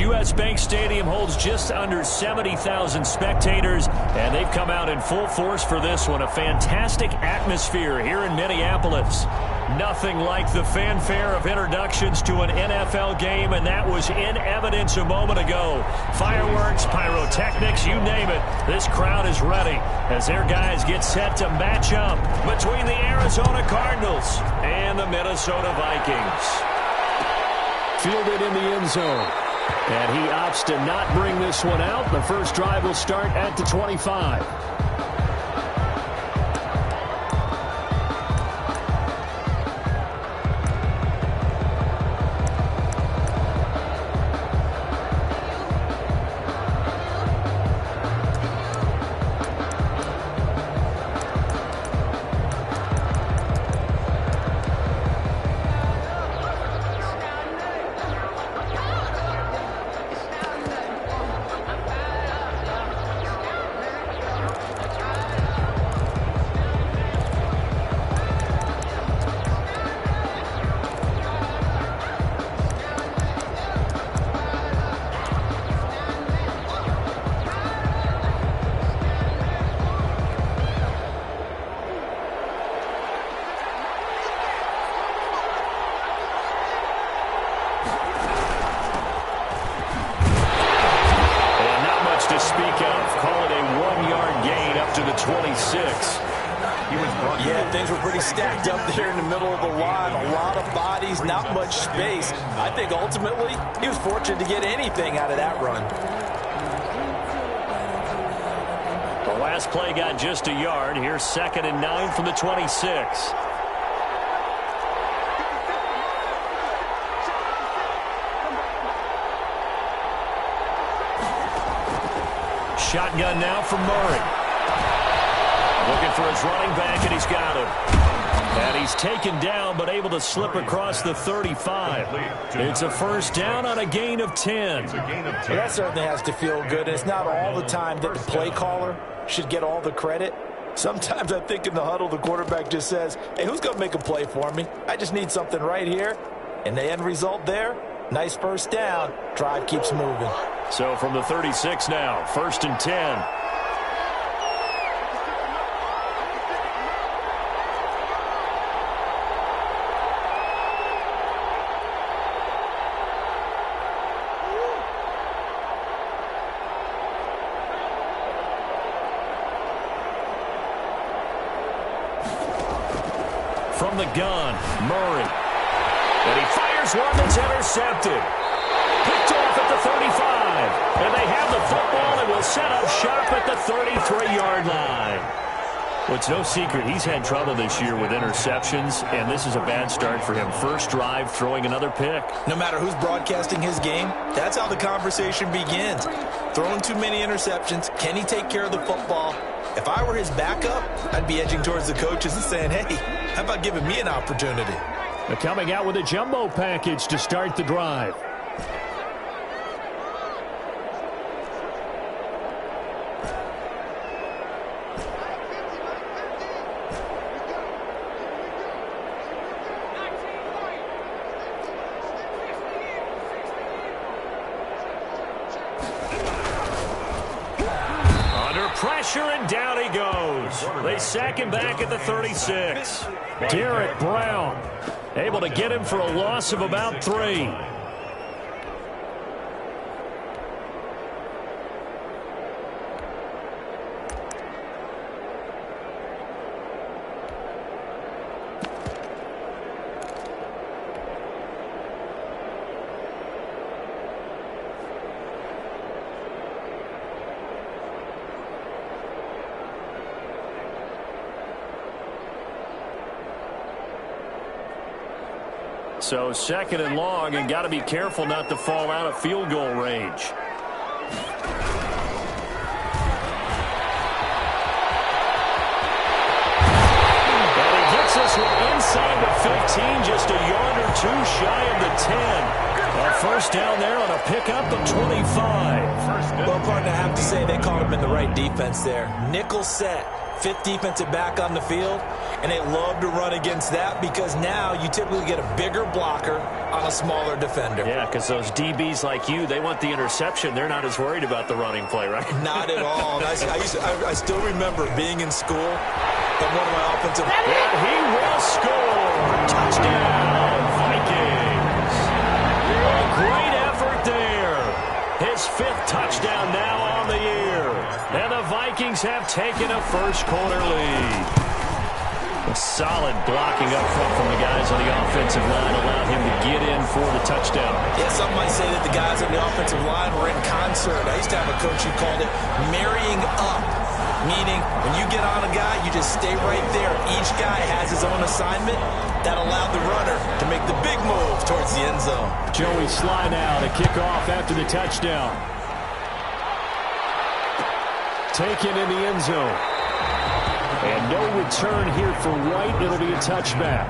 U.S. Bank Stadium holds just under 70,000 spectators, and they've come out in full force for this one. A fantastic atmosphere here in Minneapolis. Nothing like the fanfare of introductions to an NFL game, and that was in evidence a moment ago. Fireworks, pyrotechnics, you name it. This crowd is ready as their guys get set to match up between the Arizona Cardinals and the Minnesota Vikings. Fielded in the end zone. And he opts to not bring this one out. The first drive will start at the 25. Yeah, things were pretty stacked up there in the middle of the line. A lot of bodies, not much space. I think ultimately he was fortunate to get anything out of that run. The last play got just a yard. Here's 2nd and 9 from the 26. Shotgun now from Murray. Looking for his running back, and he's got him. And he's taken down, but able to slip across the 35. It's a first down on a gain of 10. Well, that certainly has to feel good. It's not all the time that the play caller should get all the credit. Sometimes I think in the huddle, the quarterback just says, hey, who's going to make a play for me? I just need something right here. And the end result there, nice first down. Drive keeps moving. So from the 36 now, 1st and 10. From the gun, Murray. And he fires one that's intercepted. Picked off at the 35. And they have the football and will set up shop at the 33-yard line. Well, it's no secret he's had trouble this year with interceptions, and this is a bad start for him. First drive, throwing another pick. No matter who's broadcasting his game, that's how the conversation begins. Throwing too many interceptions. Can he take care of the football? If I were his backup, I'd be edging towards the coaches and saying, hey, how about giving me an opportunity? They're coming out with a jumbo package to start the drive. Pressure, and down he goes. They sack him back at the 36. Derek Brown able to get him for a loss of about 3. So 2nd and long, and got to be careful not to fall out of field goal range. And he gets this one inside the 15, just a yard or 2 shy of the 10. A first down there on a pickup of 25. Well, partner, I have to say they caught him in the right defense there. Nickel set. fifth defensive back on the field, and they love to run against that because now you typically get a bigger blocker on a smaller defender. Yeah, because those DBs like you, they want the interception. They're not as worried about the running play, right? Not at all. I still remember being in school and one of my offensive... And he will score! Touchdown, Vikings! A great effort there. His fifth touchdown now on the year. And the Vikings have taken a first-quarter lead. A solid blocking up front from the guys on the offensive line allowed him to get in for the touchdown. Yeah, some might say that the guys on the offensive line were in concert. I used to have a coach who called it marrying up, meaning when you get on a guy, you just stay right there. Each guy has his own assignment. That allowed the runner to make the big move towards the end zone. Joey Sly now to kick off after the touchdown. Taken in the end zone. And no return here for White. It'll be a touchback.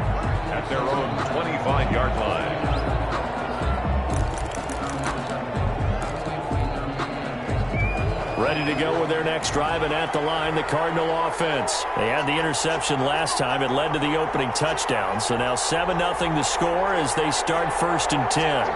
At their own 25-yard line. Ready to go with their next drive, and at the line, the Cardinal offense. They had the interception last time. It led to the opening touchdown. So now 7-0 to score as they start 1st and 10.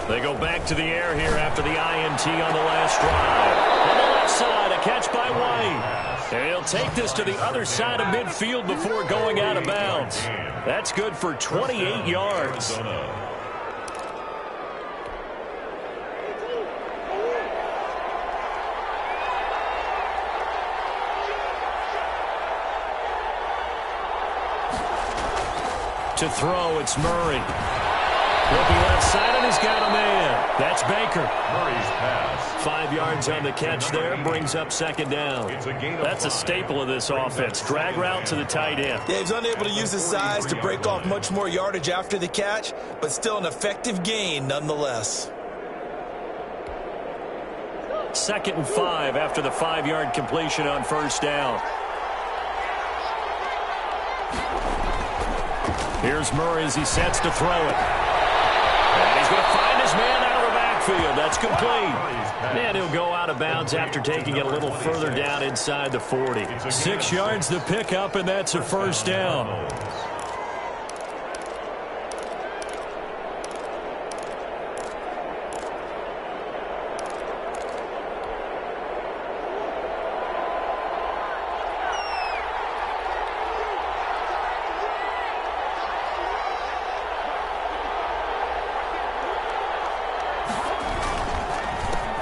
They go back to the air here after the INT on the last drive. On the left side, a catch by White. And he'll take this to the other side of midfield before going out of bounds. That's good for 28 yards. To throw, it's Murray. He'll be left side, and he's got a man. That's Baker. Murray's pass. 5 yards on the catch there, brings up 2nd down. That's a staple of this offense. Drag route to the tight end. Yeah, he's unable to use his size to break off much more yardage after the catch, but still an effective gain nonetheless. 2nd and 5 after the 5-yard completion on 1st down. Here's Murray as he sets to throw it. And he's going to find his man out of the backfield. That's complete. And he'll go out of bounds after taking it a little further down inside the 40. 6 yards the pickup, and that's a 1st down.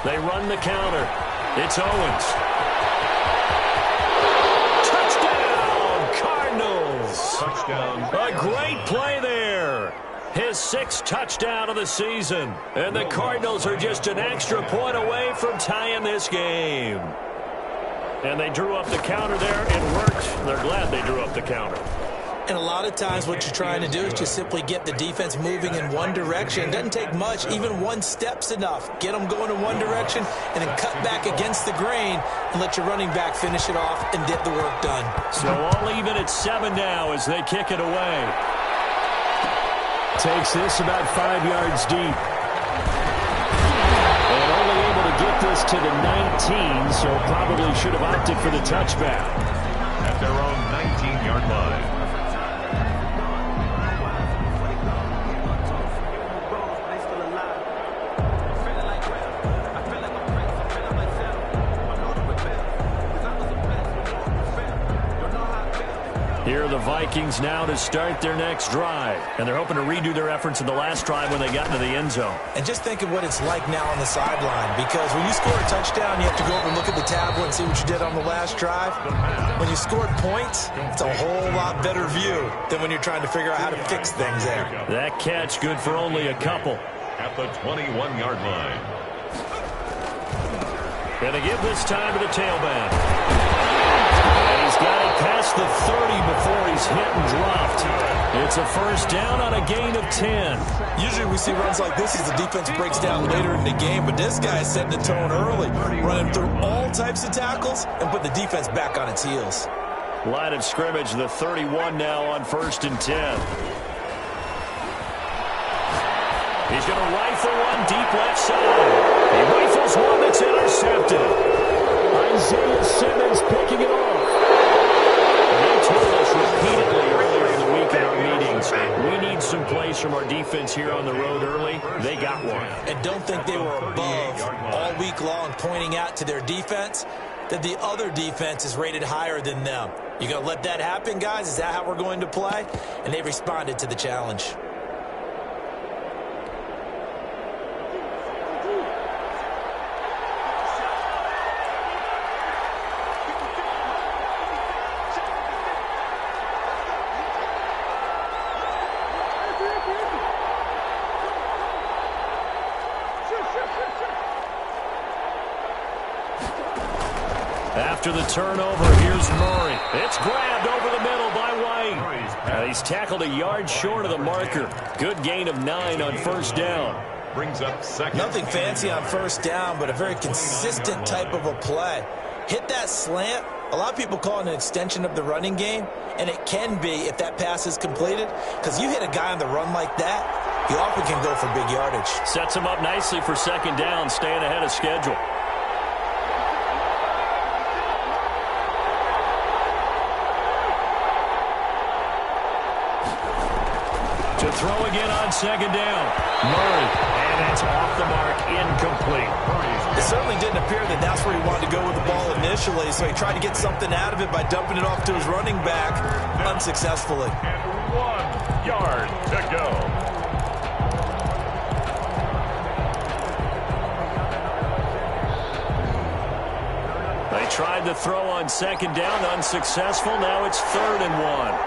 They run the counter. It's Owens. Touchdown, Cardinals. Touchdown. A great play there. His 6th touchdown of the season. And the Cardinals are just an extra point away from tying this game. And they drew up the counter there. It worked. They're glad they drew up the counter. And a lot of times what you're trying to do is just simply get the defense moving in one direction. It doesn't take much. Even one step's enough. Get them going in one direction and then cut back against the grain and let your running back finish it off and get the work done. So all even at 7 now as they kick it away. Takes this about 5 yards deep. And only able to get this to the 19, so probably should have opted for the touchback. At their own 19-yard line. Here are the Vikings now to start their next drive. And they're hoping to redo their efforts in the last drive when they got into the end zone. And just think of what it's like now on the sideline, because when you score a touchdown, you have to go over and look at the tablet and see what you did on the last drive. When you scored points, it's a whole lot better view than when you're trying to figure out how to fix things there. That catch good for only a couple. At the 21-yard line. Going to give this time to the tailback. And He's got it past the 30 before he's hit and dropped. It's a first down on a gain of 10. Usually we see runs like this as the defense breaks down later in the game, but this guy is setting the tone early, running through all types of tackles and put the defense back on its heels. Line of scrimmage, the 31 now on 1st and 10. He's going to rifle one deep left side. He rifles one that's intercepted. Isaiah Simmons picking it off. They told us repeatedly earlier in the week in our meetings, we need some plays from our defense here on the road early. They got one. And don't think they were above all week long pointing out to their defense that the other defense is rated higher than them. You going to let that happen, guys? Is that how we're going to play? And they responded to the challenge. After the turnover, here's Murray. It's grabbed over the middle by White. He's tackled a yard short of the marker. Good gain of 9 on 1st down. Brings up second. Nothing fancy on 1st down, but a very consistent type of a play. Hit that slant. A lot of people call it an extension of the running game, and it can be if that pass is completed, because you hit a guy on the run like that, he often can go for big yardage. Sets him up nicely for 2nd down, staying ahead of schedule. To throw again on 2nd down. Murray, and that's off the mark, incomplete. It certainly didn't appear that that's where he wanted to go with the ball initially, so he tried to get something out of it by dumping it off to his running back unsuccessfully. And 1 yard to go. They tried to throw on 2nd down, unsuccessful. Now it's 3rd and 1.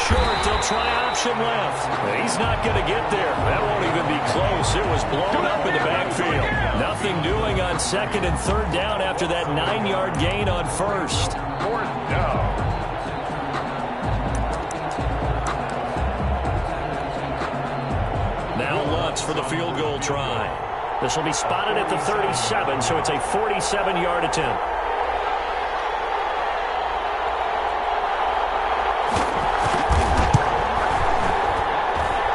Short, they'll try option left. He's not going to get there. That won't even be close. It was blown up in the backfield. Nothing doing on 2nd and 3rd down after that 9-yard gain on 1st. 4th down. Now Lutz for the field goal try. This will be spotted at the 37, so it's a 47-yard attempt.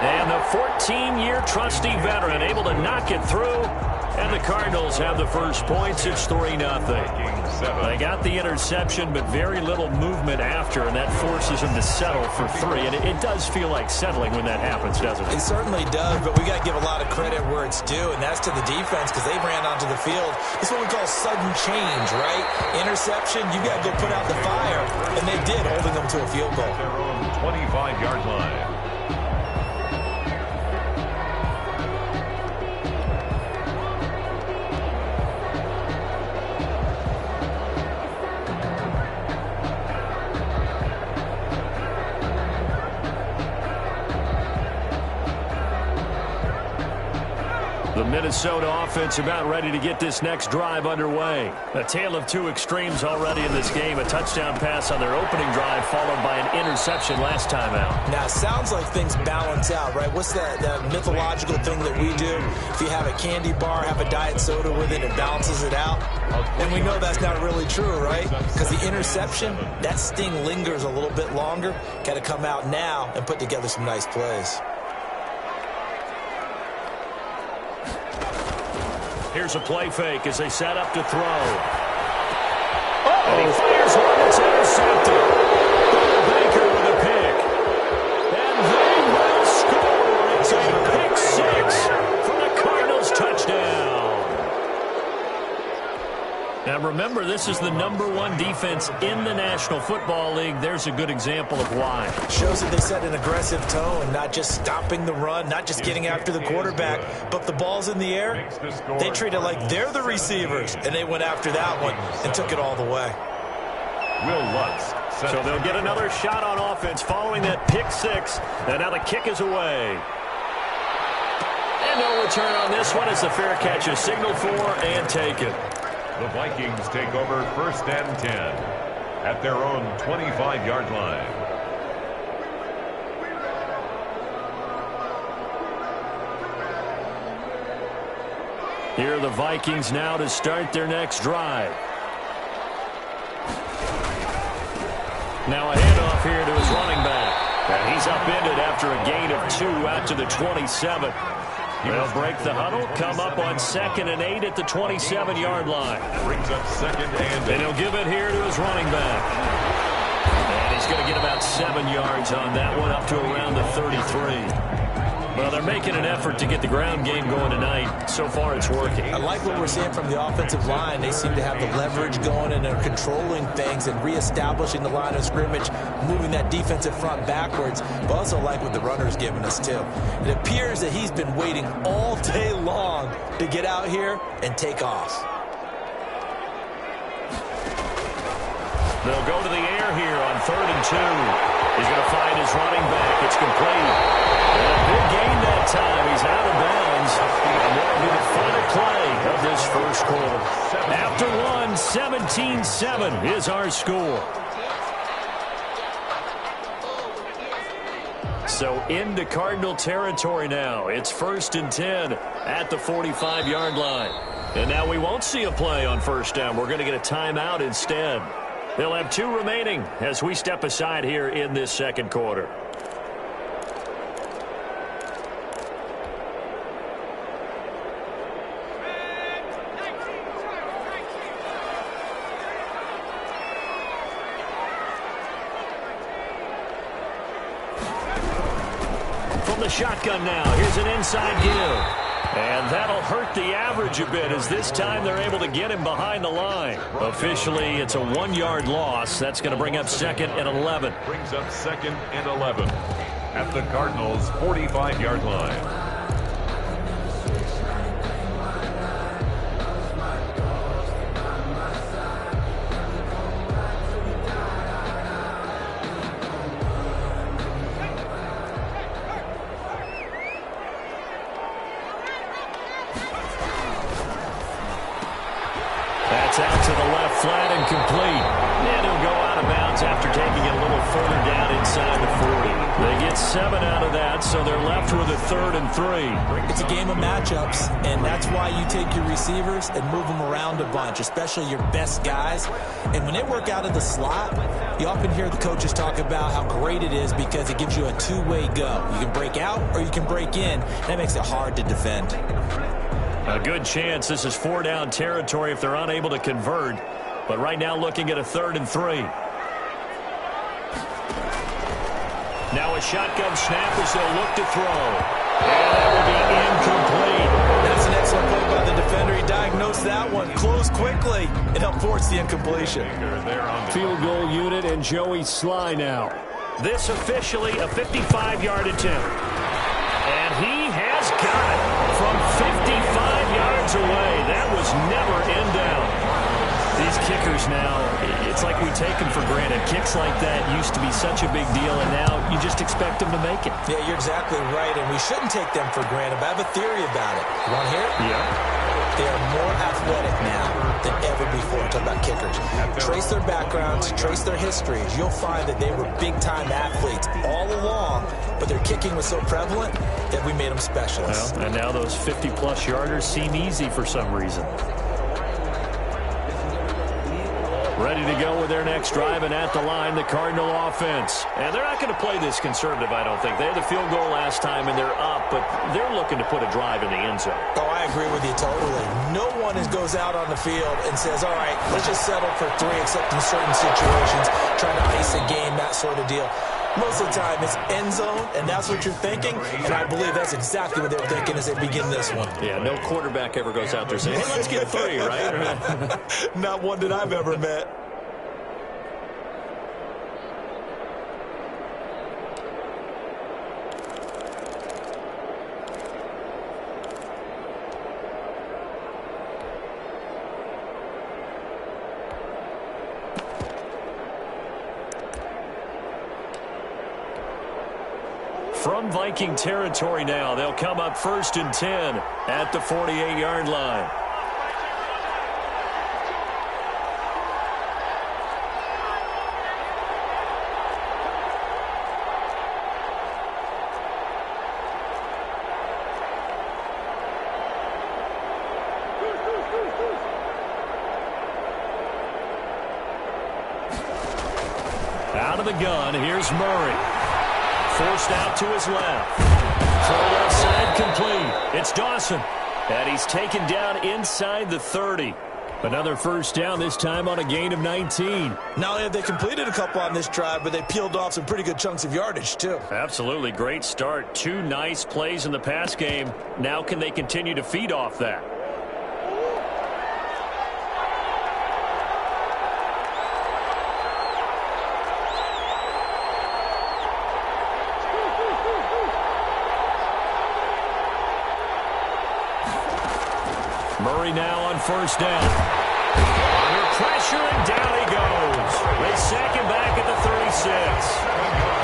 And the 14-year trusty veteran able to knock it through. And the Cardinals have the first points. It's 3-0. They got the interception, but very little movement after, and that forces them to settle for 3. And it does feel like settling when that happens, doesn't it? It certainly does, but we got to give a lot of credit where it's due, and that's to the defense because they ran onto the field. It's what we call sudden change, right? Interception, you got to go put out the fire, and they did, holding them to a field goal. Their own 25-yard line. The Minnesota offense about ready to get this next drive underway. A tale of two extremes already in this game. A touchdown pass on their opening drive followed by an interception last time out. Now, it sounds like things balance out, right? What's that mythological thing that we do? If you have a candy bar, have a diet soda with it, it balances it out. And we know that's not really true, right? Because the interception, that sting lingers a little bit longer. Got to come out now and put together some nice plays. Here's a play fake as they set up to throw. And he fires one that's intercepted. Baker with a pick. And they will score. It's a pick 6 for the Cardinals touchdown. Now remember, this is the #1 defense in the National Football League. There's a good example of why. Shows that they set an aggressive tone, not just stopping the run, not just getting after the quarterback, but if the ball's in the air, they treat it like they're the receivers, and they went after that one and took it all the way. Will Lutz. So they'll get another shot on offense following that pick 6, and now the kick is away. And no return on this one as the fair catch is signaled for and taken. The Vikings take over 1st and 10 at their own 25-yard line. Here are the Vikings now to start their next drive. Now a handoff here to his running back. And he's upended after a gain of 2 out to the 27. They'll break the huddle, come up on 2nd and 8 at the 27-yard line. Brings up 2nd and 8. And he'll give it here to his running back. And he's going to get about 7 yards on that one, up to around the 33. Well, they're making an effort to get the ground game going tonight. So far, it's working. I like what we're seeing from the offensive line. They seem to have the leverage going, and they're controlling things and reestablishing the line of scrimmage, moving that defensive front backwards. But also like what the runner's giving us, too. It appears that he's been waiting all day long to get out here and take off. They'll go to the air here on 3rd and 2. He's going to find his running back. It's complete. And a big gain that time. He's out of bounds. And that'll be the final play of this first quarter. After one, 17-7 is our score. So into Cardinal territory now. It's 1st and 10 at the 45-yard line. And now we won't see a play on 1st down. We're going to get a timeout instead. They'll have 2 remaining as we step aside here in this second quarter. From the shotgun now, here's an inside give. And that'll hurt the average a bit, as this time they're able to get him behind the line. Officially, it's a 1-yard loss. That's going to bring up 2nd and 11. Brings up 2nd and 11 at the Cardinals' 45-yard line. That's out to the left, flat and complete. And he'll go out of bounds after taking it a little further down inside the 40. They get 7 out of that, so they're left with a 3rd and 3. It's a game of matchups, and that's why you take your receivers and move them around a bunch, especially your best guys. And when they work out of the slot, you often hear the coaches talk about how great it is because it gives you a two-way go. You can break out or you can break in. That makes it hard to defend. A good chance this is 4-down territory if they're unable to convert. But right now looking at a 3rd and 3. Now a shotgun snap as they'll look to throw. And that will be incomplete. That's an excellent play by the defender. He diagnosed that one, closed quickly, and helped force the incompletion. Field goal unit and Joey Sly now. This officially a 55-yard attempt. And he has got it from 55 yards away. That was never in down. These kickers now, it's like we take them for granted. Kicks like that used to be such a big deal, and now you just expect them to make it. Yeah, you're exactly right, and we shouldn't take them for granted, but I have a theory about it. You want to hear it? Yeah. They are more athletic now than ever before. I'm talking about kickers. Trace their backgrounds, trace their histories. You'll find that they were big-time athletes all along, but their kicking was so prevalent that we made them specialists. Well, and now those 50-plus yarders seem easy for some reason. Ready to go with their next drive, and at the line, the Cardinal offense. And they're not going to play this conservative, I don't think. They had the field goal last time, and they're up, but they're looking to put a drive in the end zone. Oh, I agree with you totally. No one goes out on the field and says, all right, let's just settle for 3, except in certain situations, trying to ice a game, that sort of deal. Most of the time, it's end zone, and that's what you're thinking, and I believe that's exactly what they're thinking as they begin this one. Yeah, no quarterback ever goes out there saying, hey, let's get 3, right? Not one that I've ever met. From Viking territory now, they'll come up 1st and 10 at the 48-yard line. of the gun. Here's Murray. Forced out to his left. Throw left side complete. It's Dawson. And he's taken down inside the 30. Another first down, this time on a gain of 19. Not only have they completed a couple on this drive, but they peeled off some pretty good chunks of yardage, too. Absolutely great start. 2 nice plays in the pass game. Now can they continue to feed off that? Murray now on first down. Under pressure, and down he goes. They sack him back at the 36.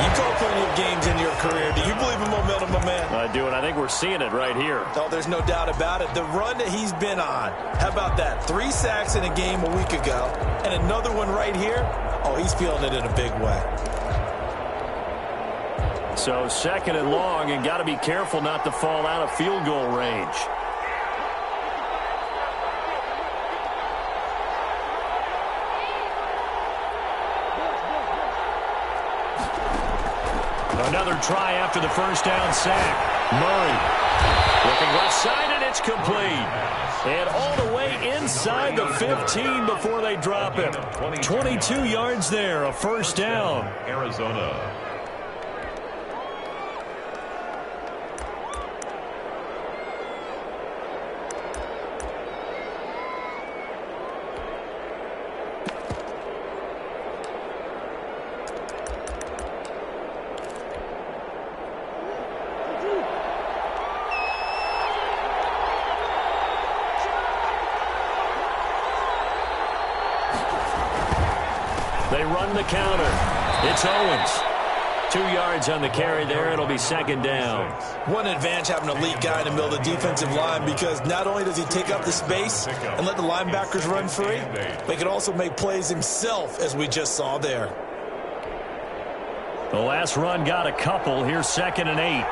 You call plenty of games in your career. Do you believe in momentum, my man? I do, and I think we're seeing it right here. Oh, there's no doubt about it. The run that he's been on. How about that? 3 sacks in a game a week ago, and another one right here. Oh, he's feeling it in a big way. So second and long, and got to be careful not to fall out of field goal range. Another try after the first down sack. Murray looking left side, and it's complete. And all the way inside the 15 before they drop him. 22 yards there, a first down. Arizona. They run the counter. It's Owens. 2 yards on the carry there. It'll be second down. One advantage having a lead guy in the middle of the defensive line, because not only does he take up the space and let the linebackers run free, but he can also make plays himself, as we just saw there. The last run got a couple. Here's second and 8.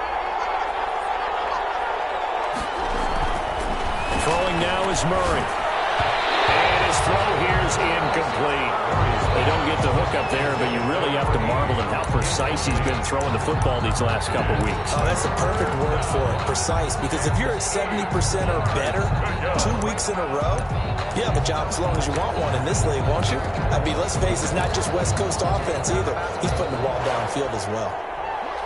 Throwing now is Murray. And his throw here is incomplete. They don't get the hook up there, but you really have to marvel at how precise he's been throwing the football these last couple weeks. Oh, that's the perfect word for it, precise, because if you're at 70% or better 2 weeks in a row, you have a job as long as you want one in this league, won't you? I mean, let's face it, it's not just West Coast offense either. He's putting the ball downfield as well.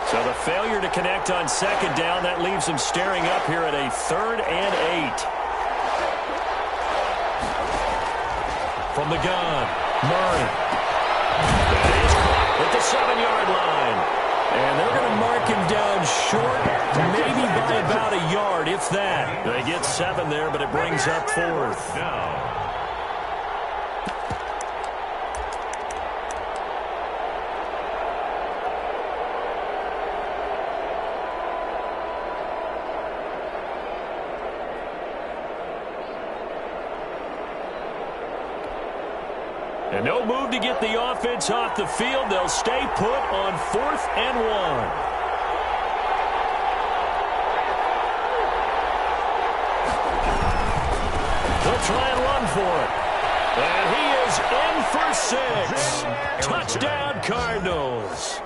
So the failure to connect on second down, that leaves him staring up here at a 3rd and 8. From the gun, Murray. At the 7-yard line. And they're going to mark him down short, maybe by about a yard, if that. They get 7 there, but it brings up 4th. Now. And no move to get the offense off the field. They'll stay put on 4th and 1. They'll try and run for it. And he is in for 6. Touchdown, Cardinals.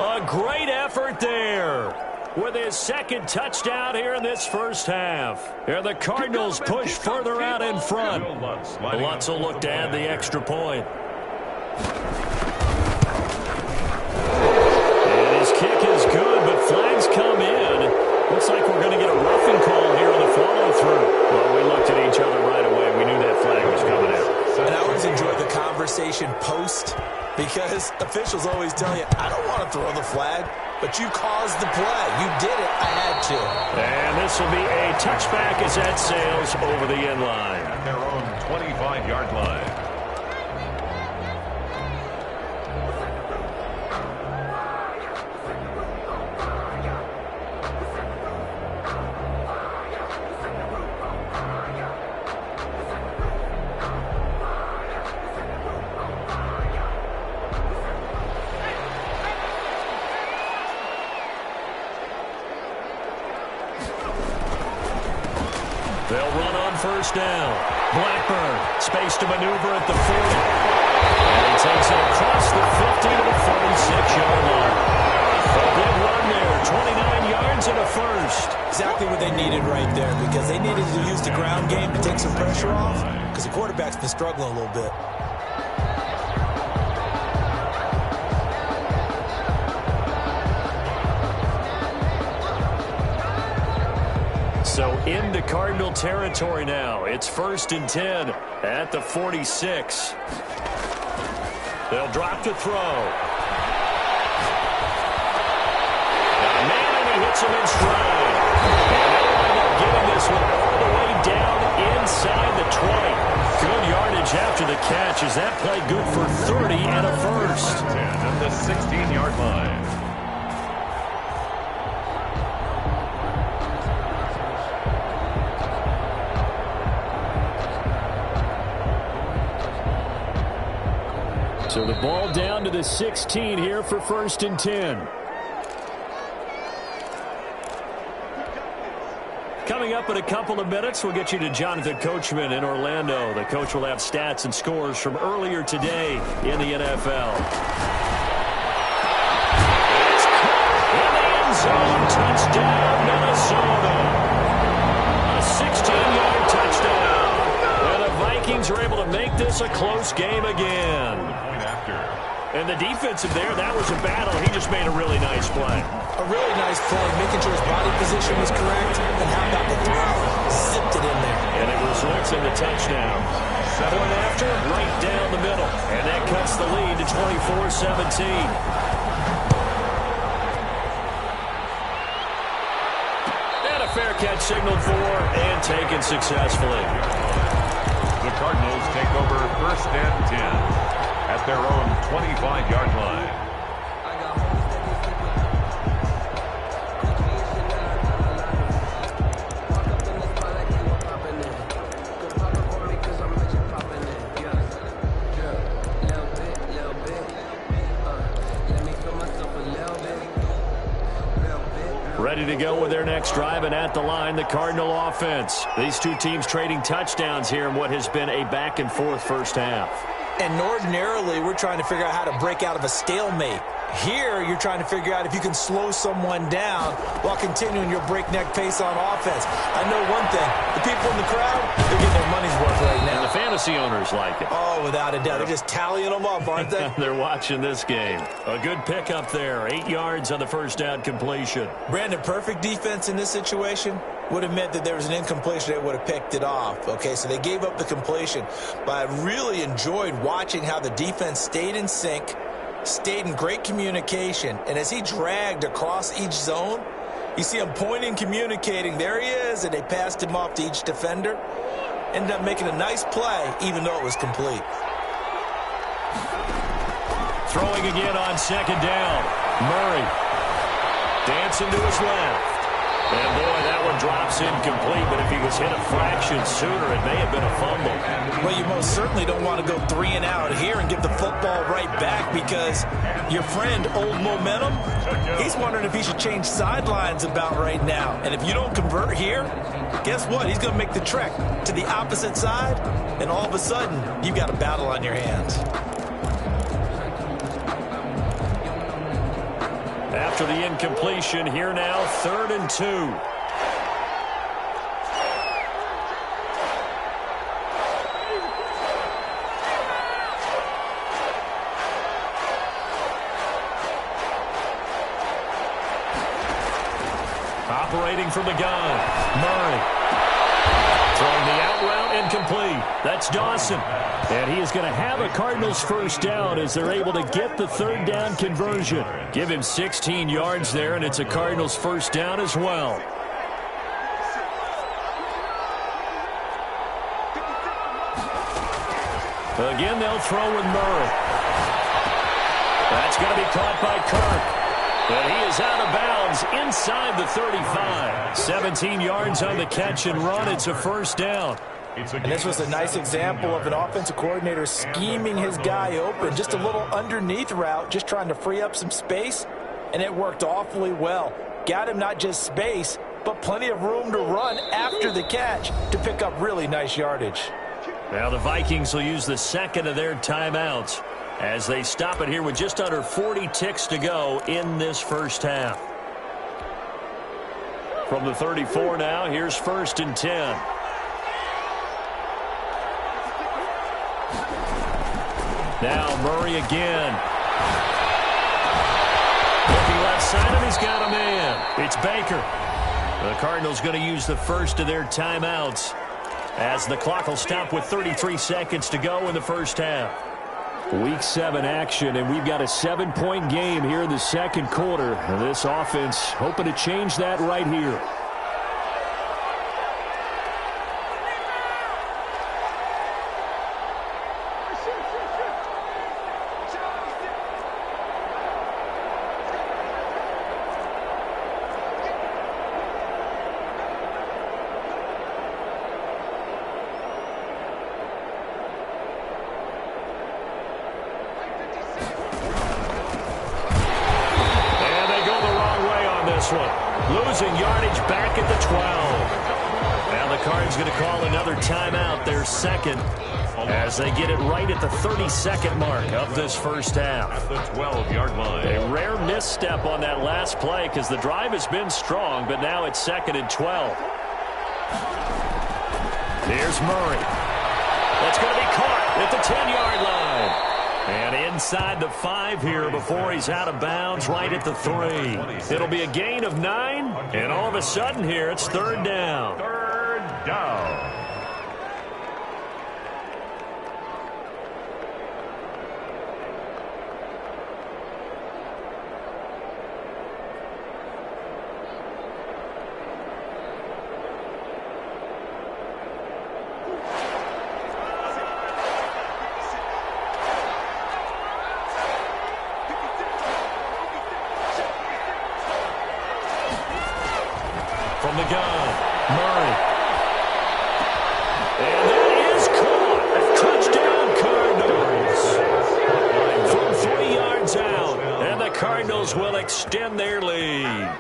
A great effort there with his second touchdown here in this first half. And the Cardinals push further out in front. Lutz will look to add the extra point. And his kick is good, but flags come in. Looks like we're going to get a roughing call here on the follow-through. Well, we looked at each other right away. We knew that flag was coming out. And I always enjoy the conversation post, because officials always tell you, I don't want to throw the flag, but you caused the play. You did it. I had to. And this will be a touchback as that sails over the end line. At their own 25-yard line. They'll run on first down. Blackburn, space to maneuver at the 40. And he takes it across the 50 to the 46-yard line. A big run there, 29 yards and a first. Exactly what they needed right there, because they needed to use the ground game to take some pressure off, because the quarterback's been struggling a little bit. So into Cardinal territory now. It's 1st and 10 at the 46. They'll drop to throw. Got a man, and he hits him in stride. And they wind up getting this one all the way down inside the 20. Good yardage after the catch. Is that play good for 30 and a first? 10 at the 16-yard line. So the ball down to the 16 here for 1st and 10. Coming up in a couple of minutes, we'll get you to Jonathan Coachman in Orlando. The coach will have stats and scores from earlier today in the NFL. It's caught in the end zone. Touchdown, Minnesota. A 16-yard touchdown. And the Vikings are able to make this a close game again. And the defensive there, that was a battle. He just made a really nice play. A really nice play, making sure his body position was correct. And how about the throw? Zipped it in there. And it results in the touchdown. Point after, right down the middle. And that cuts the lead to 24-17. And a fair catch signaled for and taken successfully. The Cardinals take over 1st and 10. At their own 25-yard line. Ready to go with their next drive, and at the line, the Cardinal offense. These two teams trading touchdowns here in what has been a back-and-forth first half. And ordinarily, we're trying to figure out how to break out of a stalemate. Here, you're trying to figure out if you can slow someone down while continuing your breakneck pace on offense. I know one thing. The people in the crowd, they're getting their money's worth right now. And the fantasy owners like it. Oh, without a doubt. They're just tallying them up, aren't they? They're watching this game. A good pickup there. 8 yards on the first down completion. Brandon, perfect defense in this situation would have meant that there was an incompletion that would have picked it off. Okay, so they gave up the completion. But I really enjoyed watching how the defense stayed in sync, stayed in great communication, and as he dragged across each zone, you see him pointing, communicating. There he is, and they passed him off to each defender. Ended up making a nice play, even though it was complete. Throwing again on 2nd down. Murray dancing to his left. And, boy, that one drops incomplete, but if he was hit a fraction sooner, it may have been a fumble. Well, you most certainly don't want to go 3 and out here and give the football right back, because your friend, Old Momentum, he's wondering if he should change sidelines about right now. And if you don't convert here, guess what? He's going to make the trek to the opposite side, and all of a sudden, you've got a battle on your hands. After the incompletion, here now, 3rd and 2. Operating from the gun, Murray. Throwing the out route, incomplete. That's Dawson. And he is going to have a Cardinals first down as they're able to get the 3rd down conversion. Give him 16 yards there, and it's a Cardinals first down as well. Again, they'll throw with Murray. That's going to be caught by Kirk. But he is out of bounds inside the 35. 17 yards on the catch and run. It's a first down. And this was a nice example of an offensive coordinator scheming his guy open. Just a little underneath route, just trying to free up some space, and it worked awfully well. Got him not just space, but plenty of room to run after the catch to pick up really nice yardage. Now the Vikings will use the second of their timeouts. as they stop it here with just under 40 ticks to go in this first half. From the 34 now, here's 1st and 10. Now Murray again. Looking left side, and he's got a man. It's Baker. The Cardinals going to use the first of their timeouts as the clock will stop with 33 seconds to go in the first half. Week 7 action, and we've got a 7-point game here in the second quarter. And this offense hoping to change that right here. Losing yardage back at the 12. Now the Cards going to call another timeout, their second, as they get it right at the 32nd mark of this first half. At the 12-yard line. A rare misstep on that last play because the drive has been strong, but now it's 2nd and 12. Here's Murray. That's going to be caught at the 10-yard line. And inside the 5 here before he's out of bounds right at the 3. It'll be a gain of 9, and all of a sudden here it's 3rd down. 3rd down. From the gun, Murray. And that is caught. Touchdown, Cardinals. From 3 yards out. And the Cardinals will extend their lead.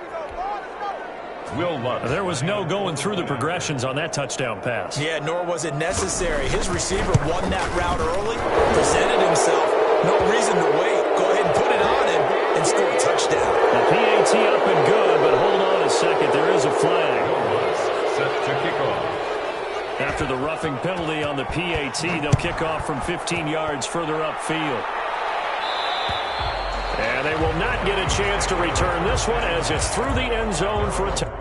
There was no going through the progressions on that touchdown pass. Yeah, nor was it necessary. His receiver won that route early, presented himself. No reason to wait. Go ahead and put it on him and score a touchdown. The PAT up and good, but hold on a second. There is a flag. Set to kick off. After the roughing penalty on the PAT, they'll kick off from 15 yards further upfield. And they will not get a chance to return this one as it's through the end zone for a touchdown.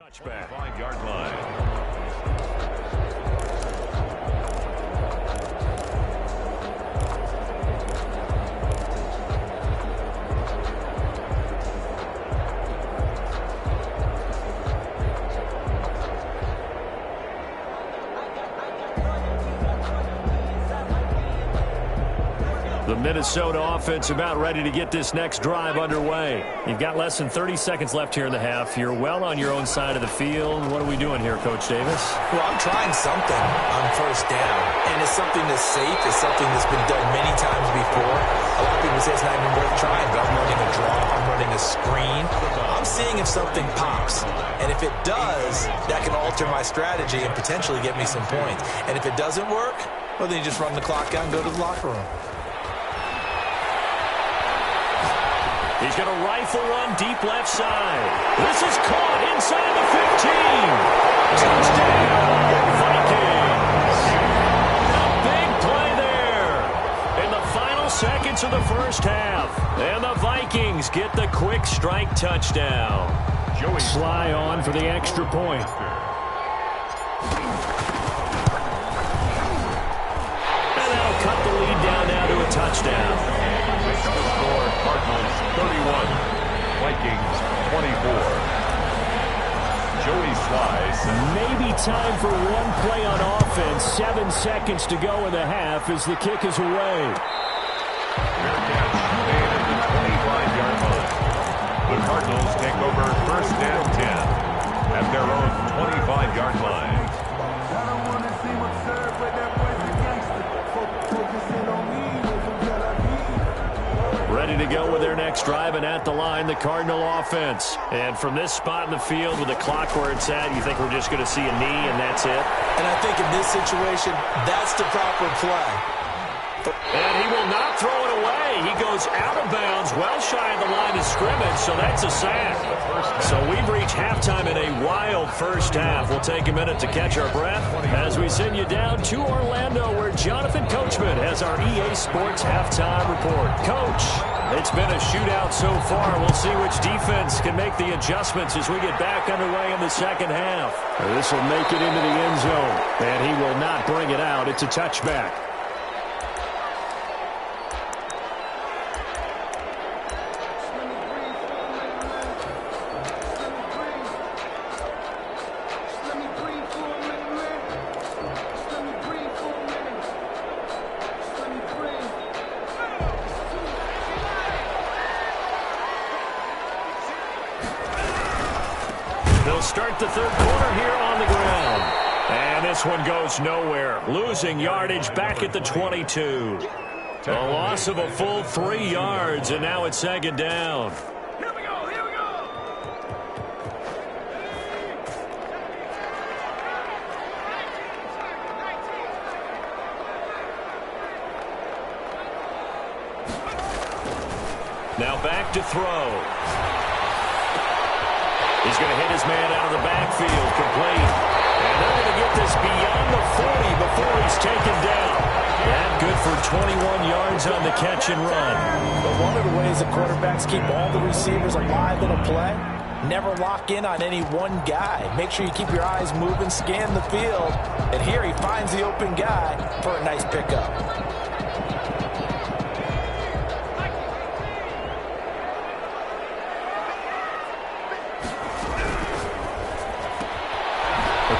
Touchback. 5-yard line. The Minnesota offense about ready to get this next drive underway. You've got less than 30 seconds left here in the half. You're well on your own side of the field. What are we doing here, Coach Davis? Well, I'm trying something on 1st down, and it's something that's safe. It's something that's been done many times before. A lot of people say it's not even worth trying, but I'm running a draw. I'm running a screen. I'm seeing if something pops, and if it does, that can alter my strategy and potentially get me some points. And if it doesn't work, well, then you just run the clock out and go to the locker room. He's going to rifle one deep left side. This is caught inside the 15. Touchdown, Vikings. A big play there in the final seconds of the first half. And the Vikings get the quick strike touchdown. Sly on for the extra point. And that'll cut the lead down now to a touchdown. Score Cardinals 31, Vikings 24. Joey Sly. Maybe time for one play on offense. 7 seconds to go in the half as the kick is away. Cardinals take over first and 10 at their own 25-yard line. Ready to go with their next drive, and at the line, the Cardinal offense. And from this spot in the field with the clock where it's at, you think we're just going to see a knee and that's it? And I think in this situation, that's the proper play. And he will not throw it away. He goes out of bounds, well shy of the line of scrimmage, so that's a sack. So we've reached halftime in a wild first half. We'll take a minute to catch our breath as we send you down to Orlando, where Jonathan Coachman has our EA Sports halftime report. Coach, it's been a shootout so far. We'll see which defense can make the adjustments as we get back underway in the second half. This will make it into the end zone, and he will not bring it out. It's a touchback. Start the third quarter here on the ground. And this one goes nowhere. Losing yardage back at the 22. A loss of a full 3 yards, and now it's second down. Here we go, here we go. Now back to throw. He's going to hit his man out of the backfield, complete. And they're going to get this beyond the 40 before he's taken down. And good for 21 yards on the catch and run. But one of the ways the quarterbacks keep all the receivers alive in a play, never lock in on any one guy. Make sure you keep your eyes moving, scan the field. And here he finds the open guy for a nice pickup.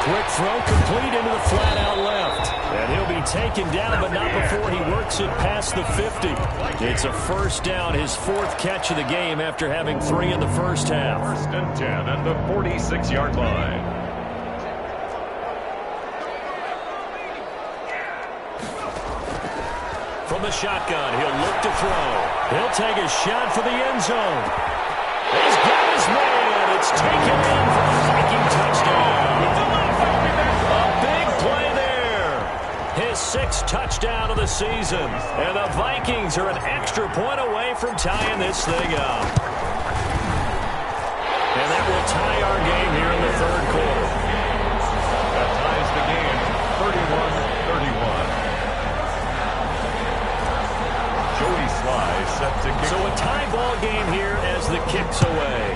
Quick throw complete into the flat out left. And he'll be taken down, but not before he works it past the 50. It's a first down, his 4th catch of the game after having 3 in the first half. First and 10 at the 46-yard line. From the shotgun, he'll look to throw. He'll take a shot for the end zone. He's got his man. It's taken in for the Viking touchdown. His 6th touchdown of the season. And the Vikings are an extra point away from tying this thing up. And that will tie our game here in the third quarter. That ties the game 31-31. Joey Sly set to kick. So a tie ball game here as the kick's away.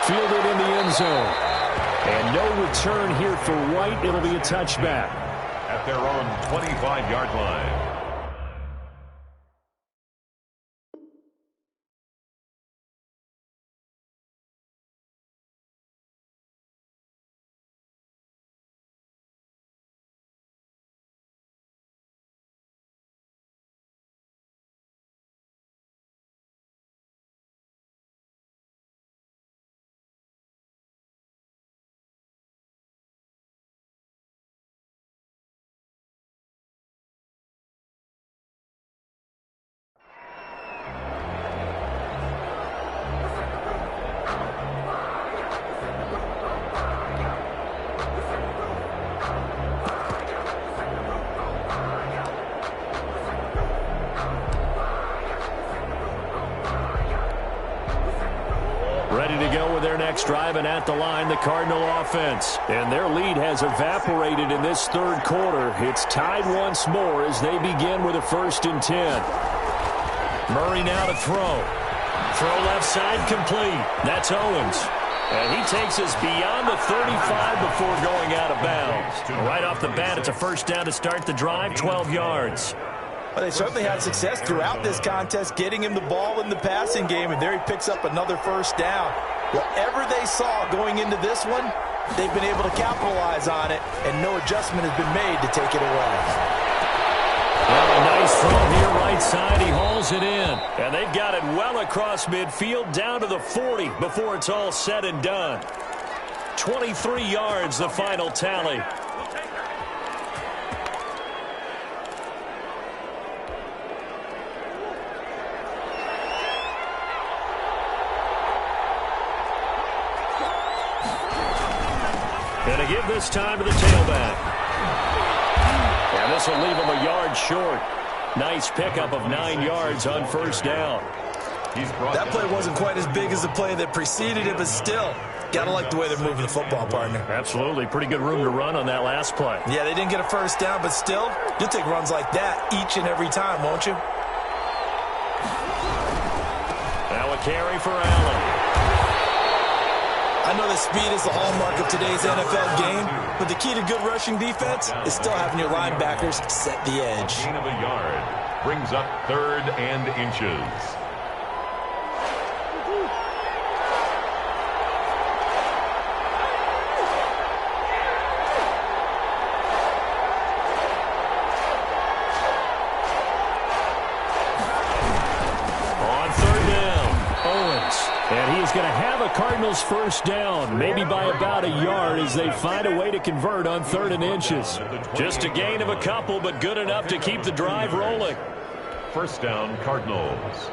Fielded in the end zone. And no return here for White. It'll be a touchback. At their own 25-yard line. Ready to go with their next drive, and at the line, the Cardinal offense. And their lead has evaporated in this third quarter. It's tied once more as they begin with a 1st and 10. Murray now to throw. Throw left side complete. That's Owens. And he takes us beyond the 35 before going out of bounds. Right off the bat, it's a first down to start the drive, 12 yards. Well, they certainly had success throughout this contest, getting him the ball in the passing game, and there he picks up another first down. Whatever they saw going into this one, they've been able to capitalize on it, and no adjustment has been made to take it away. Well, a nice throw here right side. He hauls it in. And they've got it well across midfield down to the 40 before it's all said and done. 23 yards, the final tally. Going to give this time to the tailback. And this will leave him a yard short. Nice pickup of 9 yards on first down. That play wasn't quite as big as the play that preceded it, but still, got to like the way they're moving the football, partner. Absolutely. Pretty good room to run on that last play. Yeah, they didn't get a first down, but still, you'll take runs like that each and every time, won't you? Now a carry for Allen. I know that speed is the hallmark of today's NFL game, but the key to good rushing defense is still having your linebackers set the edge. Gain of a yard brings up 3rd and inches. And he is going to have a Cardinals first down, maybe by about a yard as they find a way to convert on 3rd and inches. Just a gain of a couple, but good enough to keep the drive rolling. First down, Cardinals.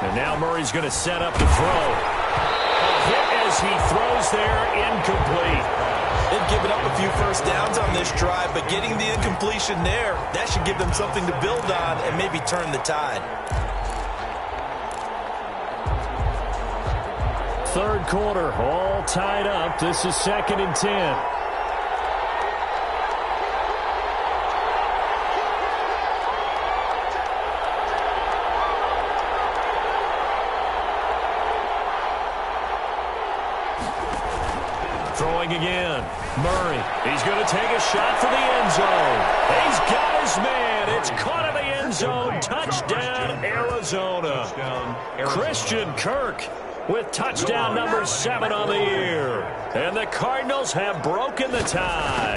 And now Murray's going to set up the throw. A hit as he throws there, incomplete. They've given up a few first downs on this drive, but getting the incompletion there, that should give them something to build on and maybe turn the tide. 3rd quarter, all tied up. This is 2nd and 10. Throwing again. Murray. He's going to take a shot for the end zone. He's got his man. It's caught in the end zone. Touchdown, Arizona. Christian Kirk with touchdown number 7 on the year. And the Cardinals have broken the tie.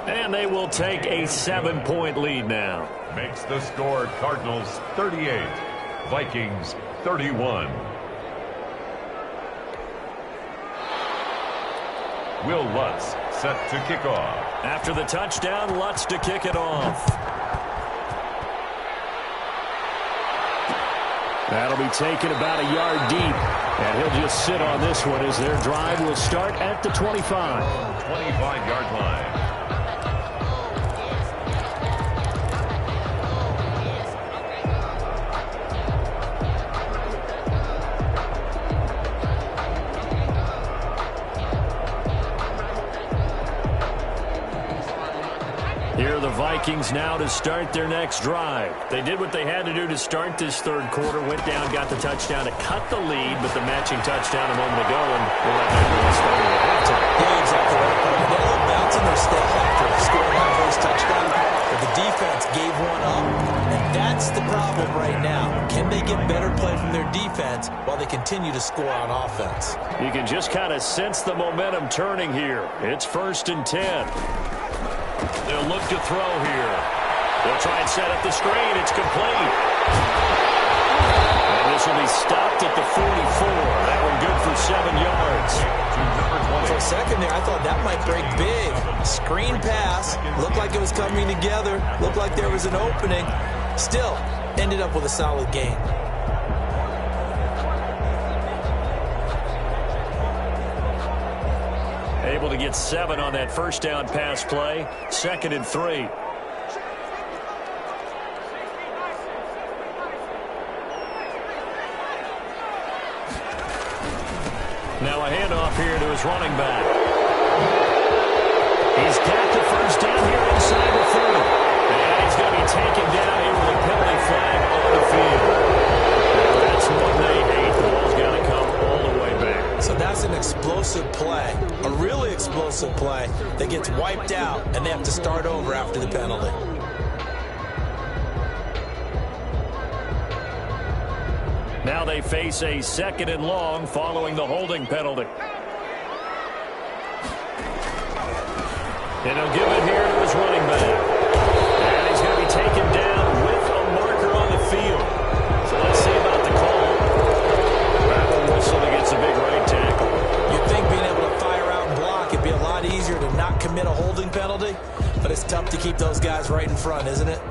And they will take a 7-point lead now. Makes the score Cardinals 38, Vikings 31. Will Lutz set to kick off. After the touchdown, Lutz to kick it off. That'll be taken about a yard deep. And he'll just sit on this one as their drive will start at the 25. 25-yard line. Here are the Vikings now to start their next drive. They did what they had to do to start this 3rd quarter, went down, got the touchdown to cut the lead, but the matching touchdown a moment ago, and we'll let everyone start at halftime. Yeah, exactly right. They're all bouncing their step after scoring that first touchdown, but the defense gave one up, and that's the problem right now. Can they get better play from their defense while they continue to score on offense? You can just kind of sense the momentum turning here. It's 1st and 10. They'll look to throw here. They'll try and set up the screen. It's complete. And this will be stopped at the 44. That one good for 7 yards. For a second there, I thought that might break big. Screen pass. Looked like it was coming together. Looked like there was an opening. Still, ended up with a solid gain. Able to get 7 on that first down pass play. 2nd and 3. Now a handoff here to his running back. He's got the first down here inside the 30. And he's going to be taken down here with a penalty flag on the field. That's what they hate. The ball's got to come all the way back. So that's an explosive play, a really explosive explosive play that gets wiped out, and they have to start over after the penalty. Now they face a 2nd and long following the holding penalty. And he'll give it here to his running back. And he's going to be taken down with a marker on the field. So let's see about the call. After whistle against a big right tackle. You'd think being able to fire out and block, it'd be a lot easier to not commit a holding penalty, but it's tough to keep those guys right in front, isn't it?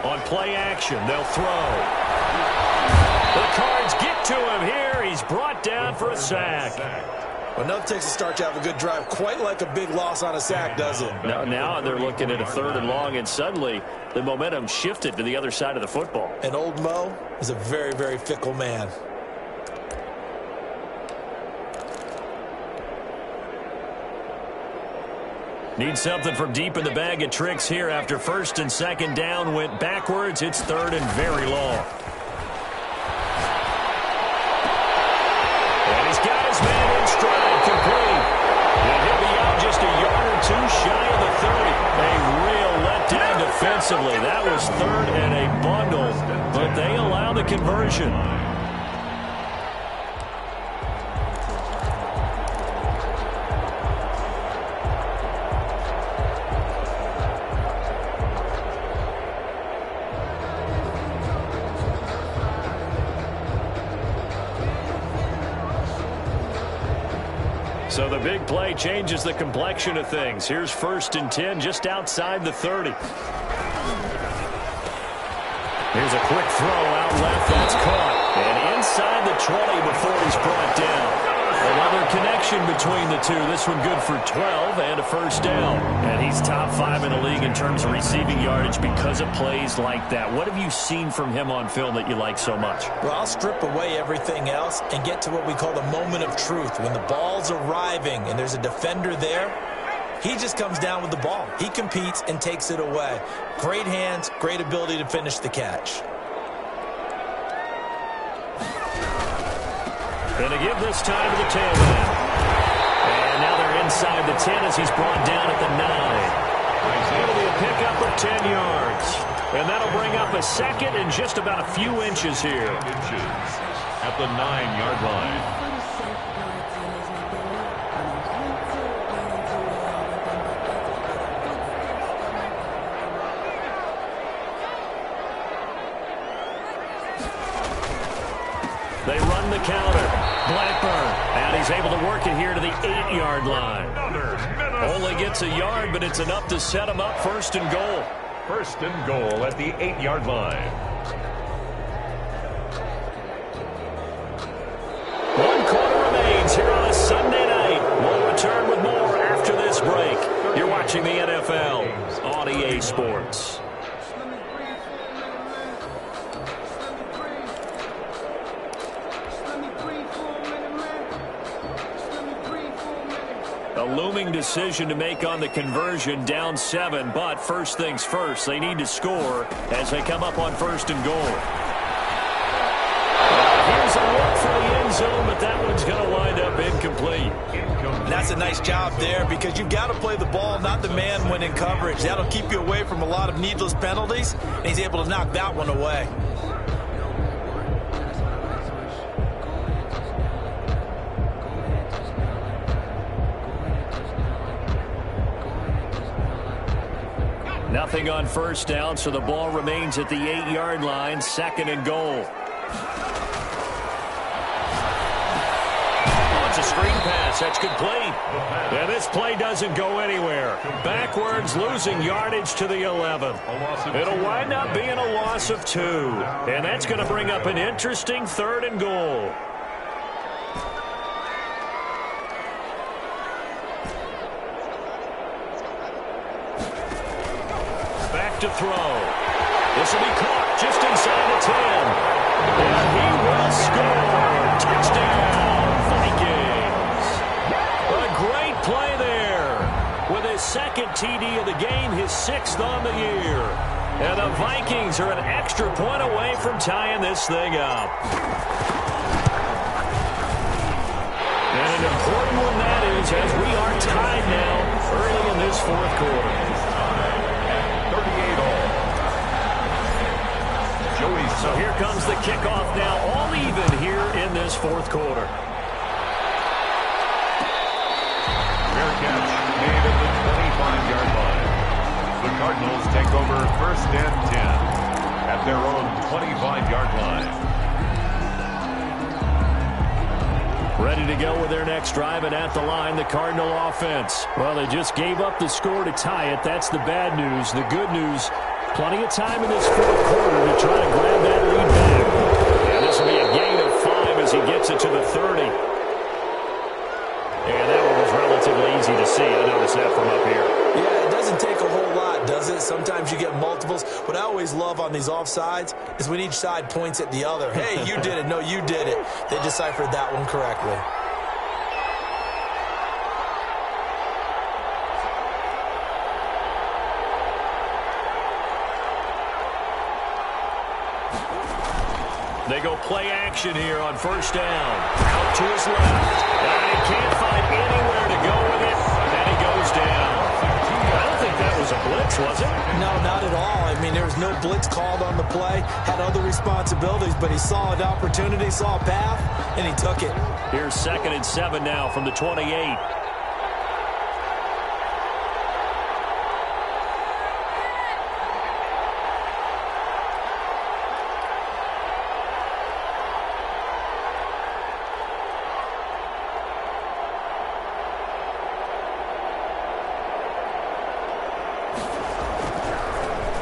On play action, they'll throw. The Cards get to him here. He's brought down for a sack. Well, nothing takes a start to have a good drive quite like a big loss on a sack, does it? Now they're looking at a 3rd and long, and suddenly the momentum shifted to the other side of the football. And old Mo is a very, very fickle man. Need something from deep in the bag of tricks here after 1st and 2nd down went backwards. It's 3rd and very long. And he's got his man in stride, complete. And he'll be out just a yard or 2 shy of the 30. A real letdown defensively. That was 3rd and a bundle, but they allow the conversion. So the big play changes the complexion of things. Here's 1st and 10 just outside the 30. Here's a quick throw out left. That's caught. And inside the 20 before he's brought down. Another connection between the two. This one good for 12 and a 1st down. And he's top 5 in the league in terms of receiving yardage because of plays like that. What have you seen from him on film that you like so much? Well, I'll strip away everything else and get to what we call the moment of truth. When the ball's arriving and there's a defender there, he just comes down with the ball. He competes and takes it away. Great hands, great ability to finish the catch. Going to give this time to the tailback. And now they're inside the 10 as he's brought down at the 9. It'll be a pickup of 10 yards. And that'll bring up a 2nd and just about a few inches here. At the 9-yard line. They run the counter. Blackburn. And he's able to work it here to the 8-yard line. Only gets a yard, but it's enough to set him up 1st and goal. 1st and goal at the 8-yard line. 1 quarter remains here on a Sunday night. We'll return with more after this break. You're watching the NFL on EA Sports. A looming decision to make on the conversion, down 7, but first things first, they need to score as they come up on 1st and goal. Here's a look for the end zone, but that one's going to wind up incomplete. That's a nice job there because you've got to play the ball, not the man when in coverage. That'll keep you away from a lot of needless penalties, and he's able to knock that one away. Nothing on 1st down, so the ball remains at the 8-yard line, 2nd and goal. Oh, it's a screen pass. That's complete. And this play doesn't go anywhere. Backwards, losing yardage to the 11. It'll wind up being a loss of 2. And that's going to bring up an interesting 3rd and goal. To throw. This will be caught just inside the 10. And he will score. Touchdown, TD of the game, his 6th on the year. And the Vikings are an extra point away from tying this thing up. And an important one that is, as we are tied now early in this 4th quarter. 38 all. So here comes the kickoff now, all even here in this 4th quarter. Fair catch made at the 25-yard line. The Cardinals take over 1st and 10 at their own 25-yard line. Ready to go with their next drive, and at the line, the Cardinal offense. Well, they just gave up the score to tie it. That's the bad news. The good news, plenty of time in this 4th quarter to try to grab that lead back. And this will be a gain of 5 as he gets it to the 30. And that one was relatively easy to see. I noticed that from up here. Yeah, it doesn't take a whole lot, does it? Sometimes you get multiples. What I always love on these offsides is when each side points at the other. Hey, you did it. No, you did it. They deciphered that one correctly. They go play action here on 1st down. Out to his left. And he can't find anywhere to go with it. And he goes down. I don't think that was a blitz, was it? No, not at all. I mean, there was no blitz called on the play. Had other responsibilities, but he saw an opportunity, saw a path, and he took it. Here's 2nd and 7 now from the 28.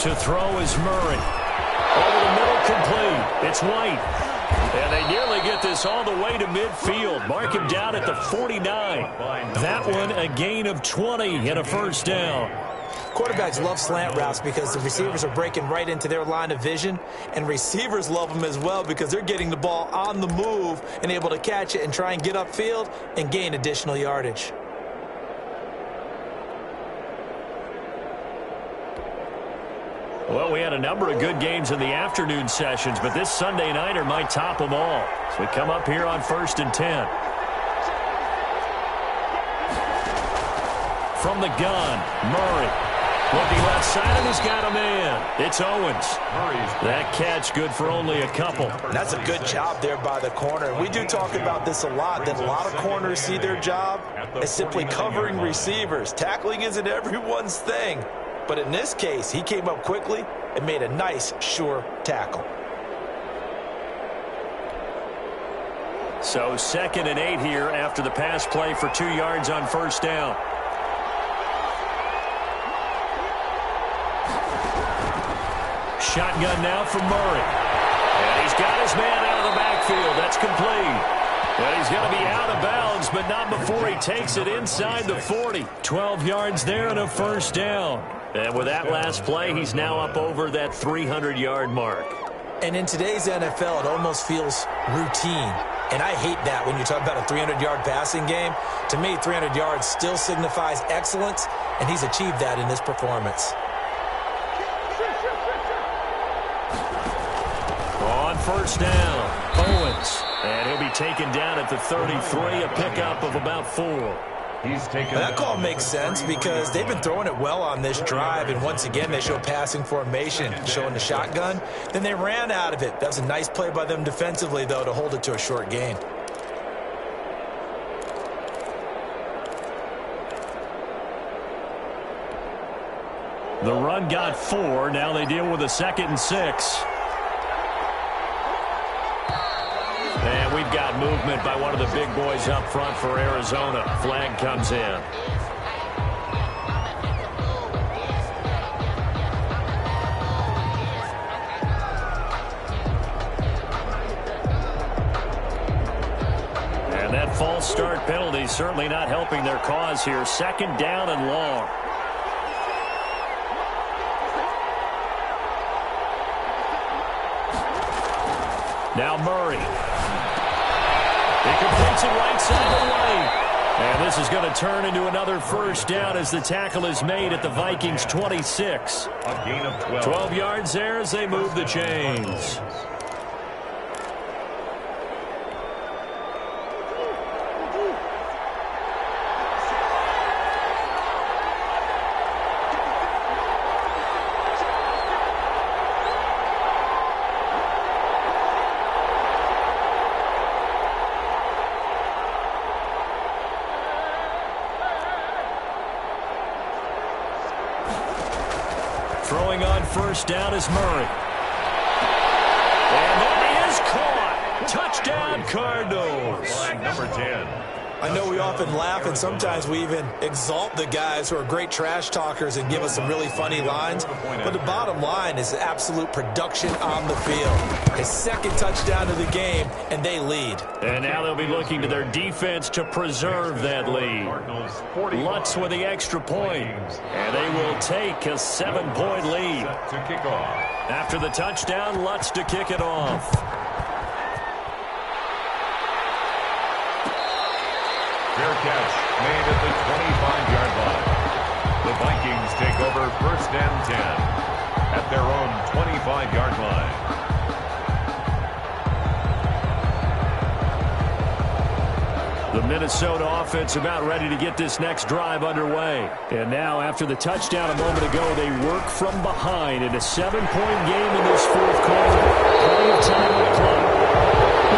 To throw is Murray. Over the middle, complete. It's White. And they nearly get this all the way to midfield. Mark him down at the 49. That one, a gain of 20 and a 1st down. Quarterbacks love slant routes because the receivers are breaking right into their line of vision, and receivers love them as well because they're getting the ball on the move and able to catch it and try and get upfield and gain additional yardage. Well, we had a number of good games in the afternoon sessions, but this Sunday nighter might top them all. So we come up here on 1st and 10. From the gun, Murray. Looking left side, and he's got a man. It's Owens. That catch good for only a couple. That's a good job there by the corner. We do talk about this a lot, that a lot of corners see their job as simply covering receivers. Tackling isn't everyone's thing. But in this case, he came up quickly and made a nice, sure tackle. So 2nd and 8 here after the pass play for 2 yards on 1st down. Shotgun now for Murray. And he's got his man out of the backfield. That's complete. Well, he's going to be out of bounds, but not before he takes it inside the 40. 12 yards there and a 1st down. And with that last play, he's now up over that 300-yard mark. And in today's NFL, it almost feels routine. And I hate that when you talk about a 300-yard passing game. To me, 300 yards still signifies excellence, and he's achieved that in this performance. On 1st down, Owens. And he'll be taken down at the 33, a pickup of about 4. That call makes sense because they've been throwing it well on this drive, and once again they show passing formation, showing the shotgun. Then they ran out of it. That was a nice play by them defensively, though, to hold it to a short gain. The run got 4. Now they deal with a 2nd and 6. And we've got movement by one of the big boys up front for Arizona. Flag comes in. And that false start penalty certainly not helping their cause here. 2nd down and long. Now Murray. He completes it right side of the lane. And this is going to turn into another first down as the tackle is made at the Vikings 26. A gain of 12. 12 yards there as they move the chains. Throwing on first down is Murray. And that is caught. Touchdown, Cardinals. Number 10. I know we often laugh, and sometimes we even exalt the guys who are great trash talkers and give us some really funny lines. But the bottom line is absolute production on the field. His second touchdown of the game, and they lead. And now they'll be looking to their defense to preserve that lead. Lutz with the extra point. And they will take a 7-point lead. To kick off. After the touchdown, Lutz to kick it off. Fair catch made at the 25-yard line. The Vikings take over first and 10 at their own 25-yard line. The Minnesota offense about ready to get this next drive underway. And now, after the touchdown a moment ago, they work from behind in a 7-point game in this fourth quarter. Plenty of time on the clock.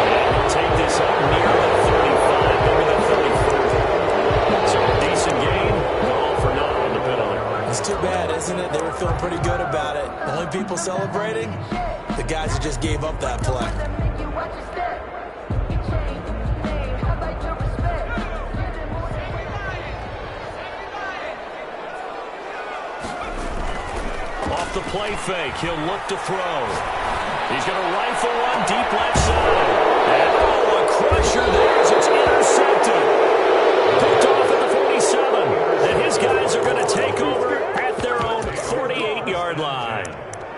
And they'll take this up near the 35, maybe the 34. So a decent game, all for naught on the penalty. It's too bad, isn't it? They were feeling pretty good about it. The only people celebrating, the guys who just gave up that play. Off the play fake, he'll look to throw. He's going to rifle one deep left side. And oh, a crusher there as it's intercepted. Picked off at the 47. And his guys are going to take over at their own 48-yard line.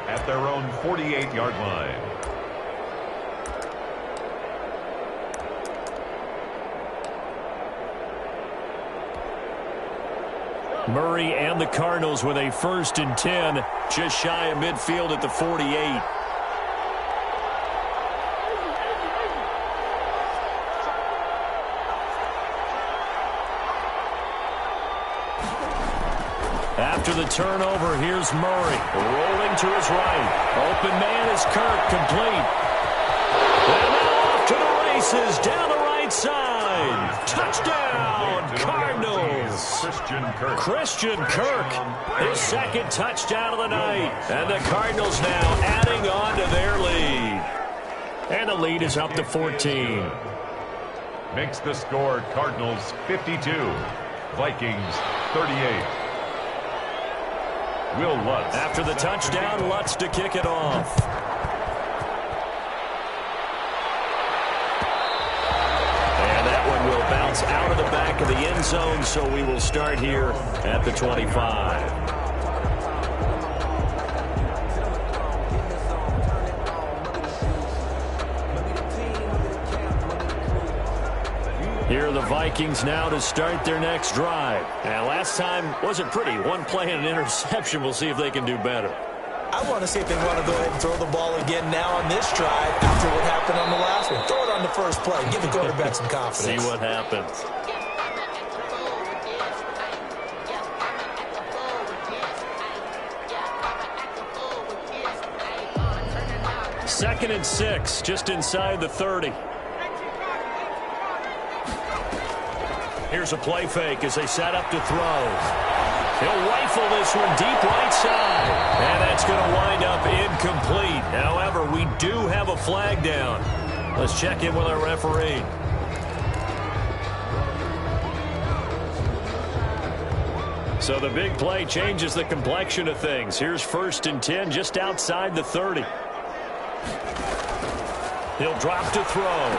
At their own 48-yard line. Murray and the Cardinals with a 1st and 10, just shy of midfield at the 48. After the turnover, here's Murray, rolling to his right. Open man is Kirk, complete. And now off to the races, down the right side. Touchdown, Cardinals. Christian Kirk, his second touchdown of the night. And the Cardinals now adding on to their lead. And the lead is up to 14. Makes the score Cardinals 52, Vikings 38. Will Lutz. After the touchdown, Lutz to kick it off. And that one will bounce out of the back of the end zone, so we will start here at the 25. Here are the Vikings now to start their next drive. And last time wasn't pretty. One play and an interception. We'll see if they can do better. I want to see if they want to go ahead and throw the ball again now on this drive after what happened on the last one. Throw it on the first play. Give the quarterback some confidence. See what happens. Second and 6, just inside the 30. Here's a play fake as they set up to throw. He'll rifle this one deep right side. And that's going to wind up incomplete. However, we do have a flag down. Let's check in with our referee. So the big play changes the complexion of things. Here's 1st and 10 just outside the 30. He'll drop to throw.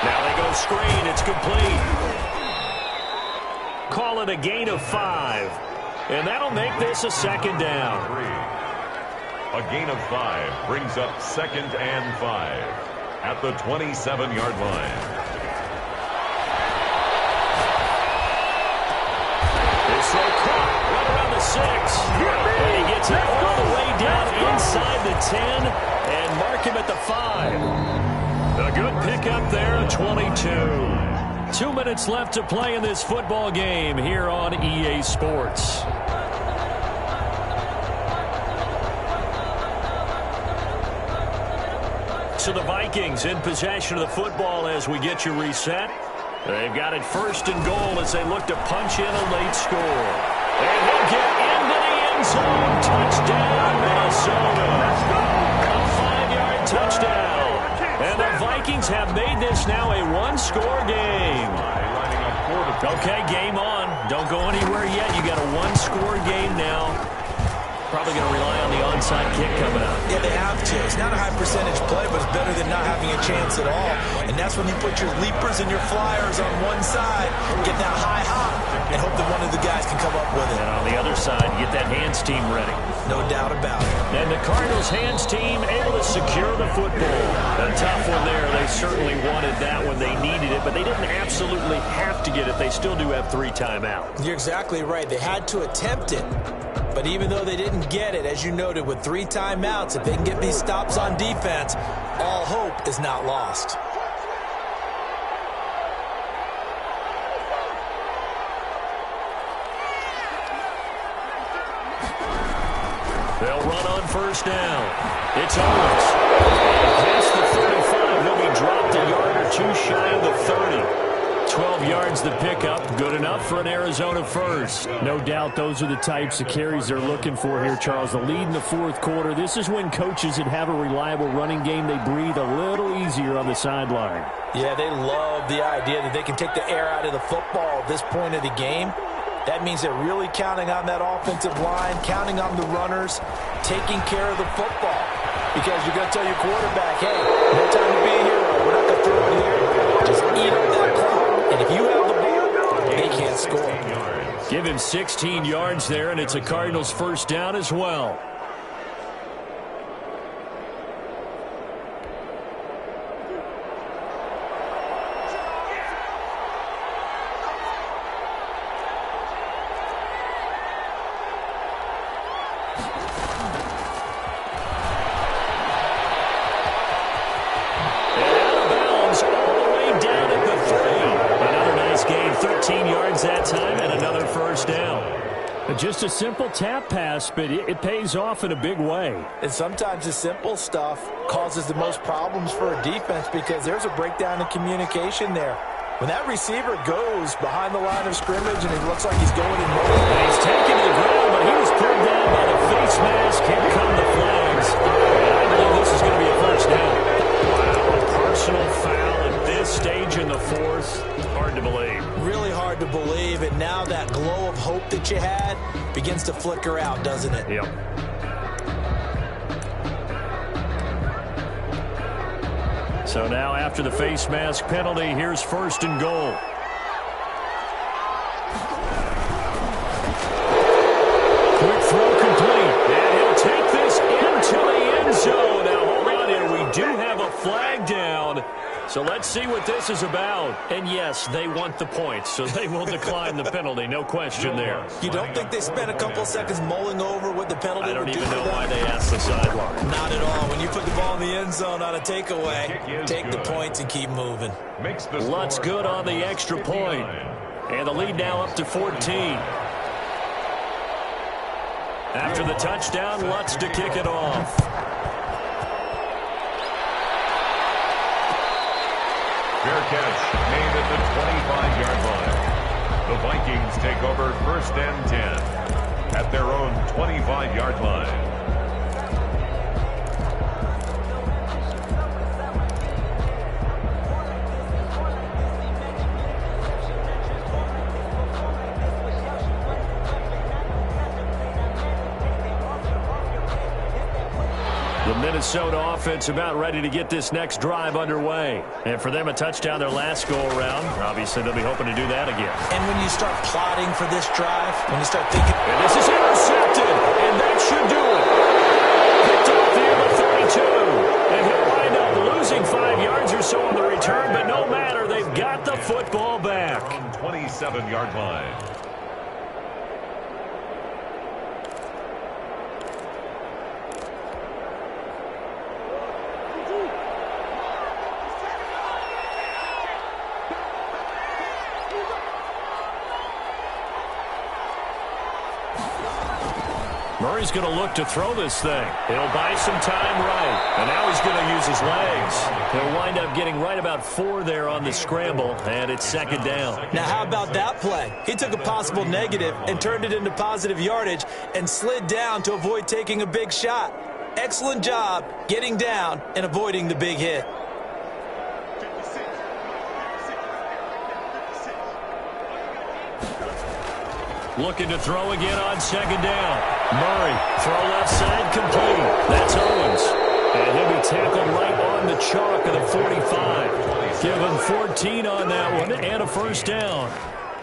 Now they go screen. It's complete. Call it a gain of 5. And that'll make this a second down. A gain of 5 brings up 2nd and 5 at the 27-yard line. throw caught right around the 6. And he gets it all the way down inside the 10 and mark him at the 5. A good pickup there, 22. 2 minutes left to play in this football game here on EA Sports. So the Vikings in possession of the football as we get you reset. They've got it first and goal as they look to punch in a late score. And he'll get into the end zone. Touchdown, Minnesota. A 5-yard touchdown. And the Vikings have made this now a one-score game. Okay, game on. Don't go anywhere yet. You got a one-score game now. Probably going to rely on the onside kick coming up. Yeah, they have to. It's not a high-percentage play, but it's better than not having a chance at all. And that's when you put your leapers and your flyers on one side, get that high hop, and hope that one of the guys can come up with it. And on the other side, get that hands team ready. No doubt about it. And the Cardinals' hands team able to secure the football. A tough one there. They certainly wanted that when they needed it, but they didn't absolutely have to get it. They still do have 3 timeouts. You're exactly right. They had to attempt it. But even though they didn't get it, as you noted, with 3 timeouts, if they can get these stops on defense, all hope is not lost. They'll run on first down. It's Owens. Past the 35, he'll be dropped a yard or 2 shy of the 30. 12 yards the pickup. Good enough for an Arizona first. No doubt those are the types of carries they're looking for here, Charles. The lead in the fourth quarter. This is when coaches that have a reliable running game, they breathe a little easier on the sideline. Yeah, they love the idea that they can take the air out of the football at this point of the game. That means they're really counting on that offensive line, counting on the runners, taking care of the football. Because you're going to tell your quarterback, hey, no time to be a hero. We're not going to throw it here. Just eat up that clock. And if you have the ball, they can't score. Give him 16 yards there, and it's a Cardinals first down as well. Just a simple tap pass, but it pays off in a big way. And sometimes the simple stuff causes the most problems for a defense because there's a breakdown in communication there. When that receiver goes behind the line of scrimmage and it looks like he's going in motion. He's taken to the ground, but he was pulled down by the face mask. Here come the flags. And I believe this is going to be a first down. Wow, a personal foul at this stage in the fourth. Hard to believe. Really hard to believe, and now that glow of hope that you had begins to flicker out, doesn't it? Yep. So now after the face mask penalty, here's first and goal. Quick throw complete. And he'll take this into the end zone. Now hold on here. We do have a flag down. So let's see what this is about. And yes, they want the points, so they will decline the penalty. No question there. You don't think they spent a couple seconds mulling over what the penalty would do? I don't even know why they asked the sideline. Not at all. When you put the ball in the end zone on a takeaway, take the points and keep moving. Lutz good on the extra point. And the lead now up to 14. After the touchdown, Lutz to kick it off. Fair catch made at the 25-yard line. The Vikings take over first and 10 at their own 25-yard line. The Minnesota offense about ready to get this next drive underway. And for them, a touchdown their last go-around. Obviously, they'll be hoping to do that again. And when you start plotting for this drive, when you start thinking... And this is intercepted, and that should do it. Picked off the end of 32. And he'll wind up losing 5 yards or so on the return, but no matter, they've got the football back. 27-yard line. Murray's going to look to throw this thing. He'll buy some time right. And now he's going to use his legs. He'll wind up getting right about 4 there on the scramble, and it's second down. Now, how about that play? He took a possible negative and turned it into positive yardage and slid down to avoid taking a big shot. Excellent job getting down and avoiding the big hit. Looking to throw again on second down. Murray, throw left side, complete. That's Owens. And he'll be tackled right on the chalk of the 45. Give him 14 on that one and a first down.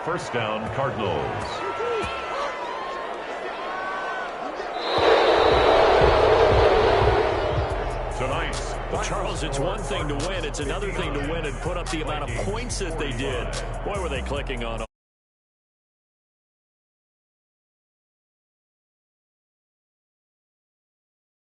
First down, Cardinals. Well, Charles, it's one thing to win. It's another thing to win and put up the amount of points that they did. Boy, were they clicking on